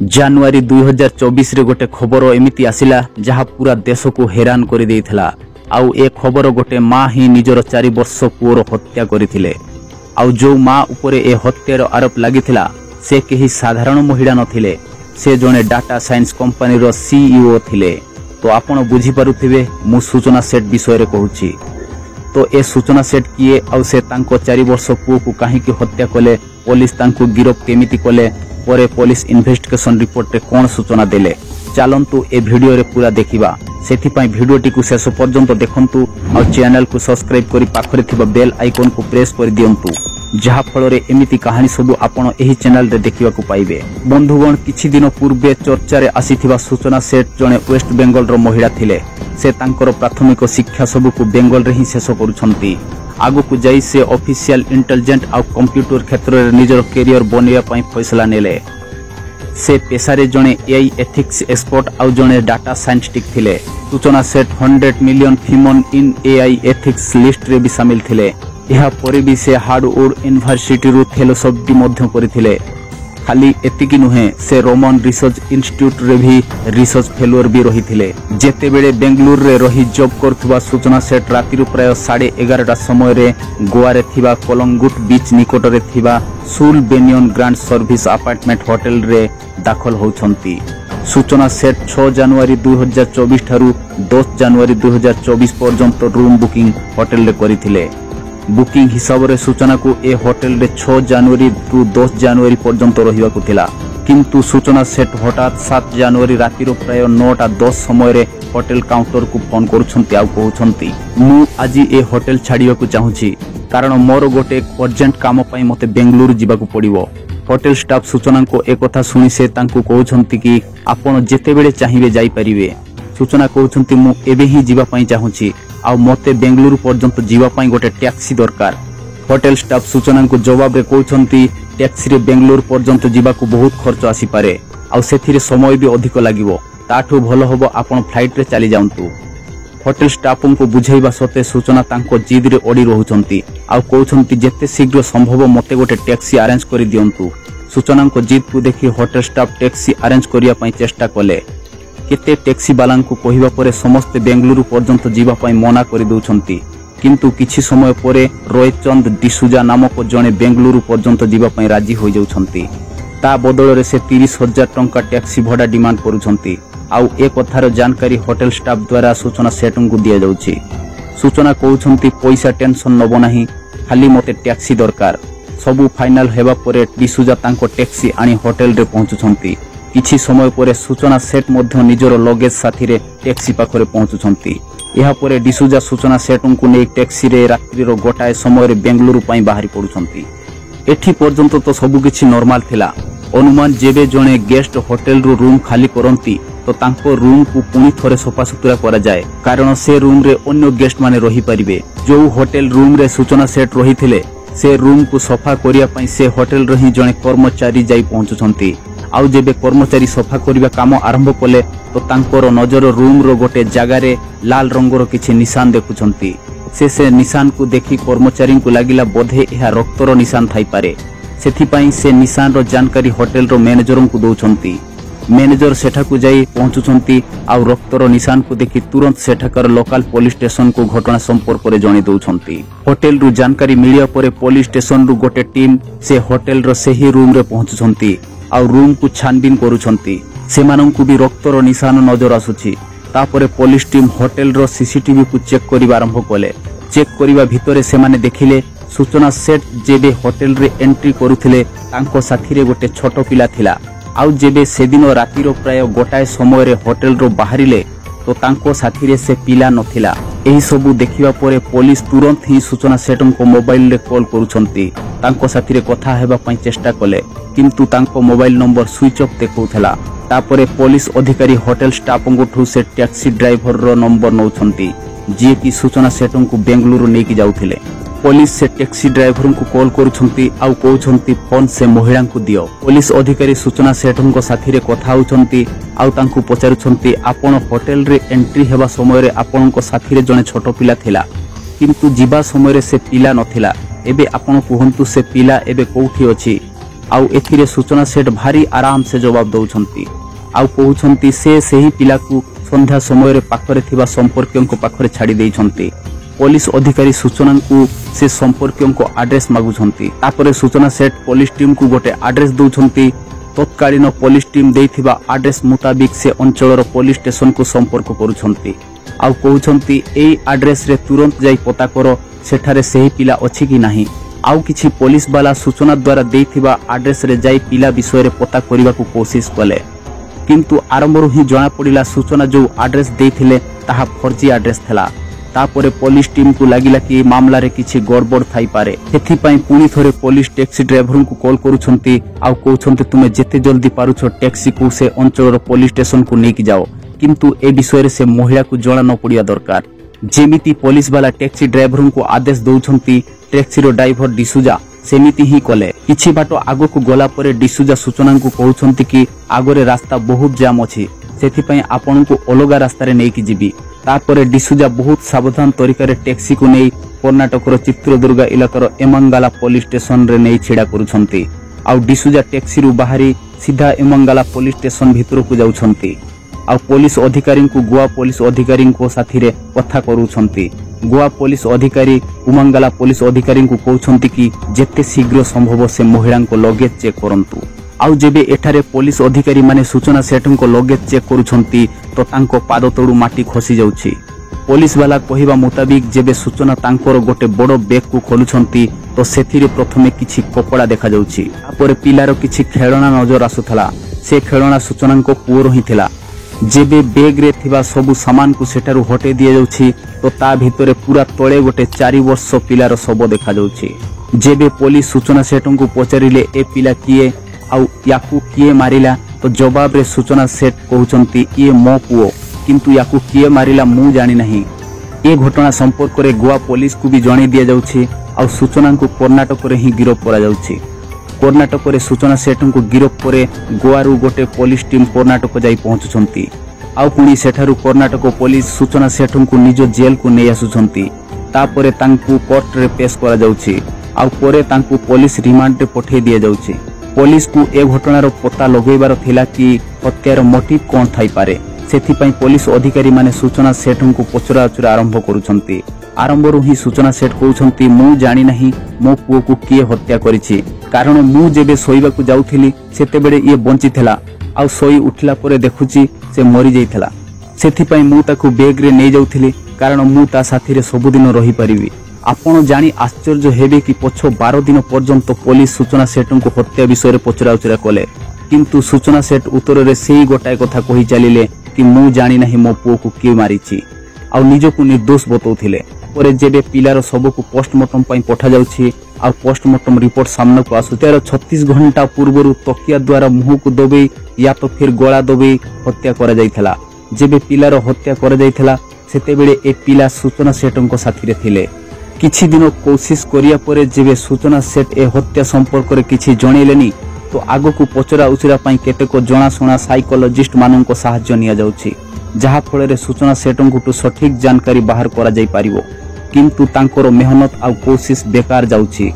ଜାନୁଆରୀ 2024 रे गोटे खबर एमिति आसिला जहा पूरा देश को हैरान कर देइथिला। आउ ए खबर गोटे माँ ही निजर 4 वर्ष पुओर हत्या करिथिले। आउ जो माँ उपरे ए हत्यार आरोप लागिथिला से केही साधारण महिला नथिले, से जने डाटा साइंस कंपनी रो सीईओ थिले। तो आपण बुझी पारुथिबे मु सूचना सेट विषय रे कहूची। तो ए सूचना सेट किए आउ से तांको 4 वर्ष पुओ को काहे की हत्या कले, पुलिस तांको गिरफ केमिति कले, परे पुलिस इन्वेस्टिगेशन रिपोर्ट रे कोन सूचना देले, चलंतु ए वीडियो रे पूरा देखिबा। सेथिपाई वीडियोटी को शेष पर्यंत देखंतु और चैनल को सब्सक्राइब करी पाखरे थिबा बेल आइकन को प्रेस कर दियंतु, जहा फल रे एमिति कहानी सब आपण एही चैनल रे देखिबा को पाइबे। बंधुगण, किछि दिन पूर्वे चर्चा रे आसीथिबा सूचना सेट जने वेस्ट बेंगल रो महिला थिले। से तांकर प्राथमिक शिक्षा सब को बेंगल रे ही शेष करूछंती। आगु को जाई से ऑफिशियल इंटेलिजेंट आ कंप्यूटर क्षेत्र रे निजर कैरियर बनिया पई फैसला नेले। से पेशारे जने एआई एथिक्स एक्सपर्ट आ जने डाटा साइंटिस्ट थिले। सूचना सेट 100 मिलियन फीमेल इन एआई एथिक्स लिस्ट रे भी शामिल थिले। यह परे भी से हार्डवुड यूनिवर्सिटी रु फेलोशिप भी मध्य करिथिले। खाली एतिकी नुहे, से रोमन रिसर्च इंस्टीट्यूट रे भी रिसर्च फेलोअर भी रहिथिले। जेते बेले बेंगलुरु रे रही जॉब करथुवा सूचना सेट राति रु प्राय 11:30 समय रे गोवा रे थिबा कोलंगुट बीच निकट रे थिबा सुल banyan grand service apartment hotel रे दाखल होउछंती। सूचना सेट 6 जनवरी 2024 ठारू 10 जनवरी 2024 पर्यंत रूम बुकिंग होटल रे करिथिले। बुकिंग हिसाब रे सूचना को ए होटल रे 6 जनवरी रु 10 जनवरी पर्यंत रहिबा को थिला। किंतु सूचना सेट हठात 7 जनवरी राति रो प्राय 9:10 समय रे होटल काउंटर को फोन करूछंती आ कहउछंती, मु आजी ए होटल छाडिबा को चाहूची कारण मोर गोटे अर्जेंट काम पई मते बेंगलुरु जिबा को पड़िबो। होटल स्टाफ सूचना को एक कथा सुनी से तांको कहउछंती कि आपण जेते बेले चाहिबे जाई परिबे। सूचना कहउछंती मु एबे ही जिबा पई चाहूची आ मते बेंगलुरु पर्यंत जीवा पाई गोटे टैक्सी दरकार। होटल स्टाफ सूचना को जवाब रे कहउछंती टैक्सी रे बेंगलुरु पर्यंत जीवा को बहुत खर्च आसी पारे आ सेथिरे समय भी अधिक लागिवो। ताठू भलो हबो आपण फ्लाइट रे चली जाउंतु। होटल स्टाफ को बुझाइबा सते सूचना तांको जिद रे ओडी रहउछंती आ कहउछंती जेते शीघ्र संभव मते गोटे टैक्सी अरेंज करि दियंतु। सूचना को जिद को देखि होटल स्टाफ टैक्सी अरेंज करिया पई चेष्टा कले। केते टैक्सी वाला को कहिबा परे समस्त बेंगलुरु पर्यंत जीवा पई मना करि दउछंती। किंतु किछि समय परे रोयचंद डिसुजा नामक जने बेंगलुरु पर्यंत जीवा पई राजी होई जाउछंती। ता बदल रे से 30,000 टंका टैक्सी भडा डिमांड करूछंती। आउ ए कथार जानकारी होटल स्टाफ द्वारा सूचना सेटन को दिया जाउछि। सूचना कहउछंती पैसा टेंशन नबो नाही, खाली मते टैक्सी दरकार। सबु फाइनल हेबा परे डिसुजा तांको टैक्सी आनी होटल रे पहुंचुछंती। किछि समय परे सूचना सेट मध्य निजर लगेज साथी रे टैक्सी पाखरे पहुंचुछंती। यहा परे डिसुजा सूचना सेटन को नै टैक्सी रे रात्रि रो गोटाए समय रे बेंगलुरु पई बाहरी पडुछंती। एठी पर्यंत तो सबु किछि नॉर्मल थिला। अनुमान जेबे जणे गेस्ट होटल रो रूम खाली करंती तो तांको रूम को पुनी थरे सफा सुतरा करा जाए, कारण से रूम रे अन्य गेस्ट माने रही परिबे। जो होटल रूम रे सूचना सेट रहिथिले से रूम को सफा करिया पई से होटल रे ही जणे कर्मचारी जाई पहुंचुछंती। आउ जेबे कर्मचारी सफा करिबा काम आरंभ कले तो तांकर नजर रूम रो गोटे जगह रे लाल रंगर किछि निशान देखुछंती। से निशान को देखि कर्मचारी को लागिला बोधे एहा रक्तर निशान थाई पारे। सेथिपाई से निशान रो जानकारी होटल रो मैनेजर को दउछंती। मैनेजर सेठा को जाई पहुंचुछंती आउ रक्तर निशान को देखि तुरंत सेठाकर लोकल पुलिस स्टेशन को घटना संपर्क रे जणी दउछंती। होटल रो जानकारी मिलिया परे पुलिस स्टेशन रो गोटे टीम से होटल रो सही रूम रे पहुंचुछंती आउ रूम को छानबीन करूछंती। सेमानंकु भी रक्तर निशान नजर आसुछि। तापरे पुलिस टीम होटल रो सीसीटीवी को चेक करिबा आरंभ कले। चेक करिबा भितरे सेमाने देखिले सूचना सेट जेबे होटल रे एंट्री करूथिले तांको साथी रे गोटे छोटो पिला थिला। आउ जेबे सेदिन राति रो प्राय गोटाए समय रे होटल रो बाहरिले तो तांको साथी रे से पिला नथिला। एही सबु देखिबा परे पुलिस तुरंत ही सूचना सेटन को मोबाइल रे कॉल करूछंती। तांको साथी रे कथा हेबा पई चेष्टा कले, किंतु तांको मोबाइल नंबर स्विच ऑफ देखौथला। तापरे पुलिस अधिकारी होटल स्टाफ को से टैक्सी ड्राइवर रो नंबर नौछंती, जे की सूचना सेटन को बेंगलुरु नेकी जाउथिले। पुलिस से टैक्सी ड्राइवर को कॉल करूछंती आउ कहउछंती फोन से महिला को दियो। पुलिस अधिकारी सूचना सेठन को साथी रे कथा होउछंती आउ तांको पचारुछंती, आपण होटल रे एंट्री हेबा समय रे आपण को साथी रे जने छोटो पिला थिला, किंतु जीवा समय रे से पिला नथिला। एबे आपण कहंतु से पिला एबे कोठी अछि। आउ एथिरे सूचना सेठ भारी आराम से जवाब दउछंती आउ कहउछंती से सही पिला को संध्या समय रे पाखरे थिबा संपर्कियों को पाखरे छाड़ी देइछंती। पुलिस अधिकारी सूचना को से संपर्कियों को एड्रेस मागुछंती। तापरे सूचना सेठ पुलिस टीम को गोटे एड्रेस दउछंती। तत्कालीन पुलिस टीम देइथिबा एड्रेस मुताबिक से अंचलर पुलिस स्टेशन को संपर्क करूछंती आउ कहउछंती एई एड्रेस रे तुरंत जाई पता करो सेठारे सही पिला अछि कि नाही। आउ किछि पुलिस वाला सूचना द्वारा देइथिबा एड्रेस रे जाई पिला विषय रे पता करिबा को कोशिश कले, किंतु आरंभरू ही जणा पड़िला सूचना जो एड्रेस देइथिले ताहा फर्जी एड्रेस थला। तापरे पुलिस टीम को लागिला कि मामला रे किछि गड़बड़ थाई पारे। एथि पई पुनी थोरे पुलिस टैक्सी ड्राइवर को कॉल करूछंती आउ कहउछंती तुमे जेते जल्दी पारुछो टैक्सी को से अंचलर पुलिस स्टेशन को नेकी जाओ, किंतु ए विषय रे से महिला को जणा न पड़िया दरकार। जेमिति पुलिस वाला टैक्सी ड्राइवर को आदेश दउछंती टैक्सी रो ड्राइवर डिसुजा सेमिति ही कले। किछि बाटो आगो को गला परे डिसुजा सूचना को कहउछंती कि आगरे रास्ता बहुत जाम अछि, सेथि पई आपन को अलगा रास्ता रे नेकी जिबी। तापरे डिसुजा बहुत सावधान तरीका रे टैक्सी को नै कर्नाटक रो चित्रदुर्गा इलाकार एमंगाला पुलिस स्टेशन रे नै छिडा करूछंती आउ डिसुजा टैक्सी रु बाहरी सीधा एमंगाला पुलिस स्टेशन भितर को जाउछंती आउ पुलिस अधिकारी को गोवा पुलिस अधिकारी को साथी रे कथा करूछंती। गोवा पुलिस अधिकारी उमंगाला पुलिस अधिकारी को कहउछंती कि जेते शीघ्र संभव से महिला को लगेज चेक करंतु। आउ जेबे एठारे पुलिस अधिकारी माने सूचना सेठ को लगेज चेक करूछंती तो तांको पाद तळु माटी खसी जाउछि। पुलिस वाला कहिबा मुताबिक जेबे सूचना तांकर गोटे बड़ बैग को खोलुछंती तो सेथिरे प्रथमे किछि कपड़ा देखा जाउछि। तापर पिलारो किछि खेळना नजर आसुथला। से खेळना सूचना को पुअर ही थिला। जेबे बैग रे थिबा सबु सामान को सेठारु हटे दिया जाउछि तो ता भितरे पूरा तळे गोटे 4 वर्ष पिलार शव देखा जाउछि। जेबे पुलिस सूचना सेठ को पचारिले ए पिला किए आउ याकू किए मारिला तो जवाब रे सूचना सेठ कहउछंती ये मो पुओ, किंतु याकू किए मारिला मु जानि नाही। ए घटना संपर्क रे गोवा पुलिस को भी जणे दिया जाउछि आउ सूचना को कर्नाटक रे ही गिरफ्त करा जाउछि। कर्नाटक रे सूचना सेठ को गिरफ्त करे गोवारू गोटे पुलिस टीम कर्नाटक जाई पहुंचुछंती आउ पुणी सेठारू कर्नाटक पुलिस सूचना सेठ को निज जेल को नै आसुछंती। तापरे तांकू कोर्ट रे पेश करा जाउछि आउ परे तांकू पुलिस रिमांड रे पठे दिया जाउछि। पुलिस को ए घटनार पता लगेबार थिला कि हत्यार मोटिव कोन थाई पारे, सेथि पई पुलिस अधिकारी माने सूचना सेठ को पचराउचरा आरंभ करूछंती। आरंभरू ही सूचना सेठ कहउछंती मु जानि नाही मो पुओ को किए हत्या करिछि, कारण मु जेबे सोइबा को जाउथिली सेते बेले ये बंची थिला आउ सोई उठला परे देखुछि से मरि जाइथिला। सेथि पई मु ताकू बैग रे नै जाउथिली कारण मु ता साथी रे सब दिन रही परिबी। आपण जानी आश्चर्य हेबे कि पछ 12 दिन पर्यंत पुलिस सूचना सेठ को हत्या विषय रे पचराउचरा कले, किंतु सूचना सेठ उत्तर रे सेही गोटाए कथा कहि चलिले कि मु जानि नाही मो पुओ को किए मारिछि आउ निज को निर्दोष बतौथिले। परे जेबे पिलार सब को पोस्टमार्टम पई पठा जाउछि आ पोस्टमार्टम रिपोर्ट सामने को आसु 36 घंटा पूर्वरु तकिया द्वारा मुह को दबे या तो फिर गला दबे हत्या करा जाइथला। जेबे पिलार हत्या करा जाइथला सेते बेले ए पिला सूचना सेठଙ୍କ साथी रे थिले। किछि दिन कोशिश करिया परे जेबे सूचना सेठ ए हत्या संपर्क रे किछि जणैलेनी तो आगो को पचरा उचरा पई केतेको जणाशुणा साइकोलॉजिस्ट माननको सहायता निया जाउछि, जहा फल रे सूचना सेठଙ୍କୁ सठिक जानकारी बाहर करा जाई पारिबो, किंतु तांकर मेहनत आ कोशिश बेकार जाउछि।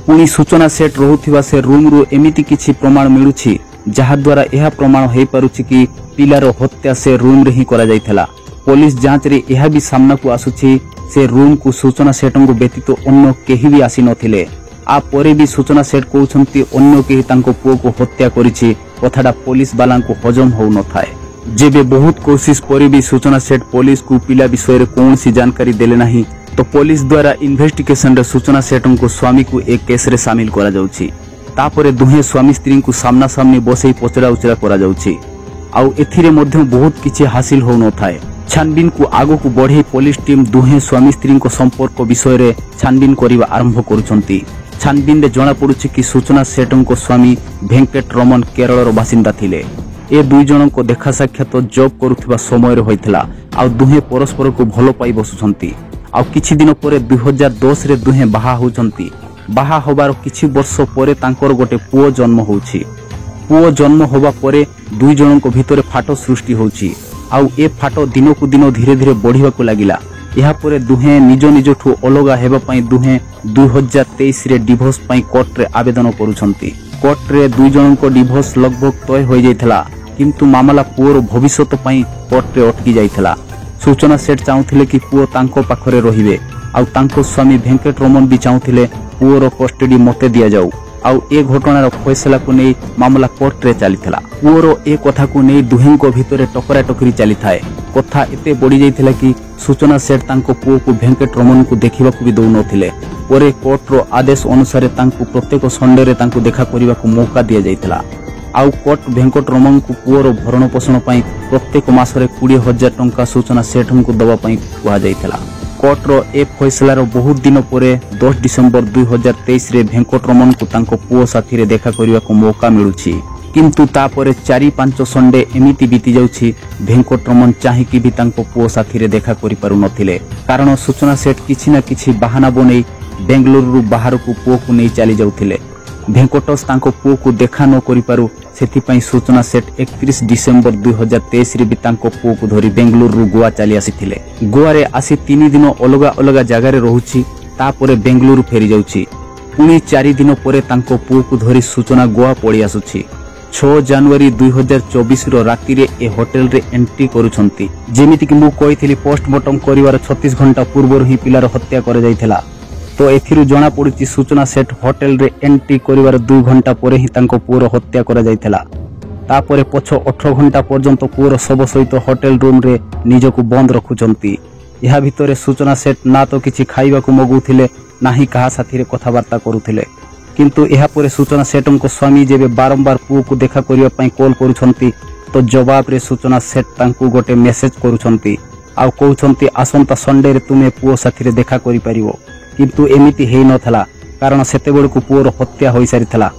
पुणी सूचना सेठ रहुथिबा से रूम रु एमिति किछि प्रमाण मिलुछि जहा द्वारा यह प्रमाण हे पारुछि कि पिलार हत्या से रूम रे ही करा जाइथला। पुलिस जांच रे यह भी सामना को आसुछि से रूम को सूचना सेठଙ୍କୁ व्यतीत अन्य केही भी आसी नथिले। आ परे भी सूचना सेठ कहउछंती अन्य केही तांको पुओ को हत्या करिछि, कथाडा पुलिस वाला को हजम हो न थाए। जेबे बहुत कोशिश परे भी सूचना सेठ पुलिस को पिला विषय रे कोनसी जानकारी देले नाही तो पुलिस द्वारा इन्वेस्टिगेशन रे सूचना सेठଙ୍କୁ स्वामी को एक केस रे शामिल करा जाउछि। तापरे दुहे स्वामी स्त्री को सामना सामनी बसई पचरा उचरा करा जाउछि आउ एथिरे मध्य बहुत किछि हासिल हो न थाए। छानबीन को आगो को बढ़े पुलिस टीम दुहे स्वामी स्त्री को संपर्क विषय रे छानबीन करिवा आरंभ करूछंती। छानबीन रे जणा पडुछि कि सूचना सेठଙ୍କ स्वामी भेंकट रमन केरळर बासिंदा थिले। ए दुई जनक देखा साक्षात जॉब करुथिबा समय रे होइथिला आ दुहे परस्पर को भलो पाई बसुछंती। आ किछि दिन परे 2010 रे दुहे बाहा होछंती। बाहा होबार किछि वर्ष परे तांकर गोटे पुओ जन्म होउछि। पुओ जन्म होबा परे दुई जनक भितरे फाटो सृष्टि होउछि आउ ए फाटो दिन को दिन धीरे धीरे बढ़िबा को लागिला। यहा परे दुहे निज निजठु अलगा हेबा पई दुहे 2023 रे डिवोर्स पई कोर्ट रे आवेदन करूछंती। କୋର୍ଟରେ ଦୁଇ ଜଣଙ୍କ ଡିଭୋର୍ସ लगभग तय हो जाइथिला किंतु मामला पुओर भविष्यत पई कोर्टरे अटकी जाइथिला। सूचना सेठ चाहुथिले कि पुओ तांको पाखरे रहिबे आउ तांको स्वामी भेंकट रमन भी चाहुथिले पुओर कस्टडी मते दिया जाऊ आउ ए घटनार फैसला को नहीं मामला कोर्टरे चलीथिला। पुओर ए कथा को नहीं दुहेंको भितरे टकरा टकरी चली थाए। कथा एते बढ़ी जाइथिला कि सूचना सेठ तांको पुओ को भेंकट रमन को देखिबा को भी दउ नथिले। परे कोर्टर आदेश अनुसार तांको प्रत्येक संडे रे तांको देखा करिबा को मौका दिया जाइथिला। आउ कोर्ट भेंकट रमन को पुओर भरण पोषण पई प्रत्येक मासरे 20,000 टंका सूचना सेठ को दवा पई कुहा जाइथिला। कोर्टर ए फैसलार बहुत दिन परे 10 डिसेंबर 2023 रे भेंकट रमन को तांको पुओ साथी रे देखा करिबा को मौका मिलुछि किंतु तापरे 4-5 संडे एमिति बीती जाउछि भेंकट रमन चाहिकी भी तांको पुओ साथी रे देखा करि पारु नथिले कारण सूचना सेठ किछि ना किछि बहाना बनै बेंगलुरु बाहर को पुओ को नहीं चली जाउथिले। भेंकटस तांको पुओ को देखा न करि पारु सेथि पई सूचना सेठ 31 डिसेंबर 2023 रे भी तांको पुओ को धरी बेंगलुरु गोवा चली आसीथिले। गोवा रे आसी 3 दिन अलगा अलगा जगह रे रहुछि तापरे बेंगलुरु फेरी जाउछि पुणी 4 दिन परे तांको पुओ को धरी सूचना गोवा पड़ी आसुछि। 6 जनवरी 2024 रो राति रे ए होटल रे एंट्री करूछंती जेमिति कि मु कहिथिली पोस्टमार्टम करिवार 36 घंटा पूर्व ही पिलार हत्या कर जाइथिला। तो एथिरु जणा पड़ुछि सूचना सेठ होटल रे एंट्री करिवार 2 घंटा परे ही तांको पुओर हत्या कर जाइथिला। तापरे पछ 18 घंटा पर्यंत पुओर सब सहित होटल रूम रे निजको बंद रखुचंती। यहा भितरे सूचना सेठ ना तो किछि खाइबा को मगुथिले नाही कहा साथी रे कथावार्ता करूथिले किंतु एहा परे सूचना सेठको स्वामी जेबे बारंबार पुओ को देखा करिया पई कॉल करूछंती तो जवाब रे सूचना सेठ तांको गोटे मेसेज करूछंती आउ कहउछंती आसंता संडे रे तुमे पुओ साथी रे देखा करि परिवो किंतु एमिति हेई नथला कारण सेते बेल को पुओर हत्या होई सारिथला।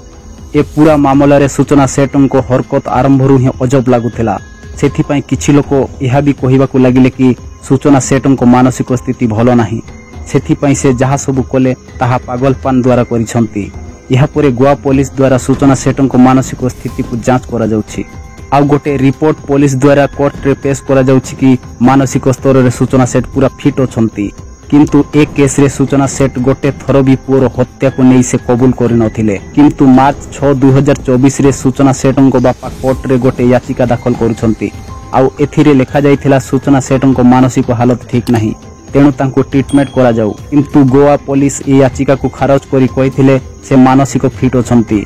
ए पूरा मामला रे सूचना सेठको हरकत आरंभ रु ही अजब लागुथिला। सेथि पई किछि लोक एहा भी कहिबा को लागिले कि सूचना सेठको मानसिक स्थिति भलो नाही सेथि पई से जहा सब कोले ताहा पागलपन द्वारा करिसंती। यहा परे गोवा पुलिस द्वारा सूचना सेठको मानसिक स्थिति को जांच करा जाउछि आउ गोटे रिपोर्ट पुलिस द्वारा कोर्ट रे पेश करा जाउछि कि मानसिक स्तर रे सूचना सेठ पूरा फिट अछंती किंतु ए केस रे सूचना सेठ गोटे थर भी पुओर हत्या को नहीं से कबूल करि नथिले किंतु मार्च 6 2024 रे सूचना सेठको बापा कोर्ट रे गोटे याचिका दाखल करूछंती आउ एथिरे लेखा जाइथिला सूचना सेठको मानसिक हालत ठीक नाही तेणु तांको ट्रीटमेंट करा जाऊ किंतु गोवा पुलिस ए याचिका को खारज करी कहिथिले से मानसिक फिट अछंती।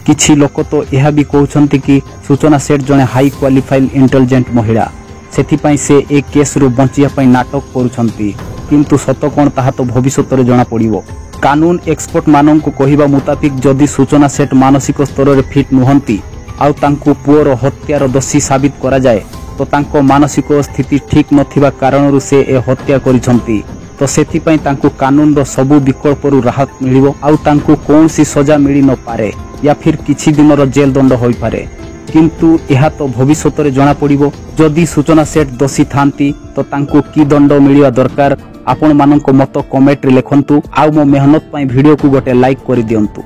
किछि लोक तो यह भी कहउछंती कि सूचना सेठ जने हाई क्वालिफाइड इंटेलिजेंट महिला सेथि पई से ए केस रु बंचिया पई नाटक करूछंती किंतु सत कोन ताहा तो भविष्यत रे जणा पड़िबो। कानून एक्सपर्ट मानन को कहिबा मुताबिक जदि सूचना सेठ मानसिक स्तर रे फिट नुहंती आउ तांको पुओर हत्यार दोषी साबित करा जाए तो तांको मानसिक स्थिति ठीक नथिबा कारणरु से ए हत्या करिसंती तो सेथि पई तांको कानून रो सबु विकल्प रु राहत मिलिबो आउ तांको कोनसी सजा मिलि न पारे या फिर किछि दिन रो जेल दंड होई पारे किंतु एहा तो भविष्यत रे जणा पड़िबो। जदि सूचना सेठ दोषी थांती तो तांको की दंड मिलिया दरकार आपण माननको मत कमेंट रे लेखंतु आउ मो मेहनत पई वीडियो को गोटे लाइक करि दियंतु।